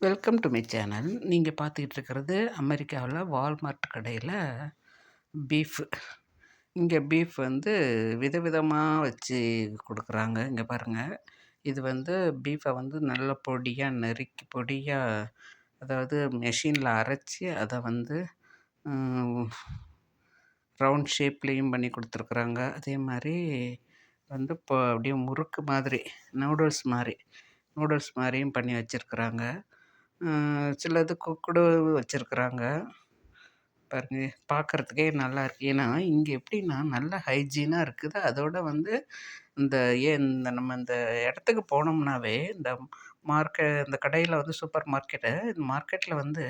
Welcome to my channel. நீங்கள் பார்த்துக்கிட்டு இருக்கிறது அமெரிக்காவில் வால்மார்ட் கடையில் பீஃபு. இங்கே பீஃப் வந்து விதவிதமாக வச்சு கொடுக்குறாங்க. இங்கே பாருங்கள், இது வந்து பீஃபை வந்து நல்ல பொடியாக நறுக்கி பொடியாக, அதாவது மெஷினில் அரைச்சி அதை வந்து ரவுண்ட் ஷேப்லேயும் பண்ணி கொடுத்துருக்குறாங்க. அதே மாதிரி வந்து இப்போ அப்படியே முறுக்கு மாதிரி நூடுல்ஸ் மாதிரியும் பண்ணி வச்சுருக்குறாங்க. சிலது குக்குடு வச்சுருக்குறாங்க. பாருங்க, பார்க்குறதுக்கே நல்லாயிருக்கு. ஏன்னா இங்கே எப்படின்னா நல்ல ஹைஜீனாக இருக்குது. அதோட வந்து இந்த நம்ம இந்த இடத்துக்கு போனோம்னாவே இந்த கடையில் வந்து சூப்பர் மார்க்கெட்டு, இந்த மார்க்கெட்டில் வந்து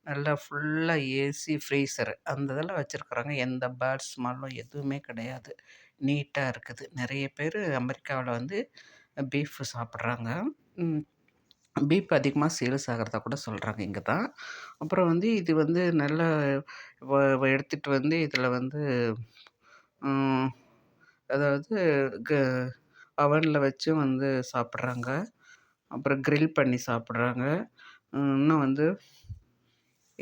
நல்லா ஃபுல்லாக ஏசி, ஃப்ரீசரு அந்த இதெல்லாம் வச்சுருக்குறாங்க. எந்த பேட் ஸ்மெல்லும் எதுவுமே கிடையாது. நீட்டாக இருக்குது. நிறைய பேர் அமெரிக்காவில் வந்து பீஃப் சாப்பிட்றாங்க. பீஃப் அதிகமாக சேல்ஸ் ஆகிறதா கூட சொல்கிறாங்க இங்கே தான். அப்புறம் வந்து இது வந்து நல்லா எடுத்துகிட்டு வந்து இதில் வந்து அதாவது அவனில் வச்சும் வந்து சாப்பிட்றாங்க. அப்புறம் கிரில் பண்ணி சாப்பிட்றாங்க. இன்னும் வந்து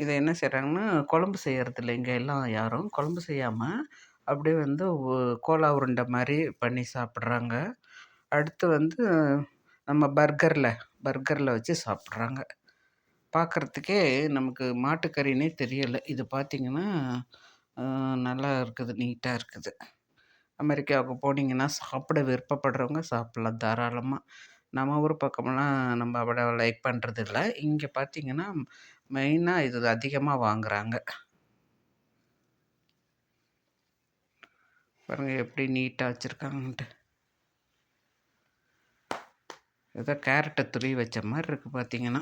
இதை என்ன செய்கிறாங்கன்னா, குழம்பு செய்கிறதில்ல இங்கே எல்லாம் யாரும். குழம்பு செய்யாமல் அப்படியே வந்து கோலா உருண்டை மாதிரி பண்ணி சாப்பிட்றாங்க. அடுத்து வந்து நம்ம பர்கரில் வச்சு சாப்பிட்றாங்க. பார்க்குறதுக்கே நமக்கு மாட்டுக்கறின்னே தெரியலை. இது பார்த்திங்கன்னா நல்லா இருக்குது, நீட்டாக இருக்குது. அமெரிக்காவுக்கு போனீங்கன்னா சாப்பிட விருப்பப்படுறவங்க சாப்பிட்லாம் தாராளமாக. நம்ம ஊர் பக்கமெல்லாம் நம்ம அவ்வளோ லைக் பண்ணுறதில்ல. இங்கே பார்த்திங்கன்னா மெயினாக இது அதிகமாக வாங்குகிறாங்க. பாருங்கள் எப்படி நீட்டாக வச்சுருக்காங்கன்ட்டு. ஏதோ கேரட்டை துருவி வச்ச மாதிரி இருக்குது பார்த்திங்கன்னா.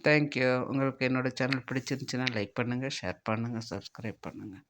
தேங்க்யூ. உங்களுக்கு என்னோடய சேனல் பிடிச்சிருந்துச்சின்னா லைக் பண்ணுங்கள், ஷேர் பண்ணுங்கள், சப்ஸ்கிரைப் பண்ணுங்கள்.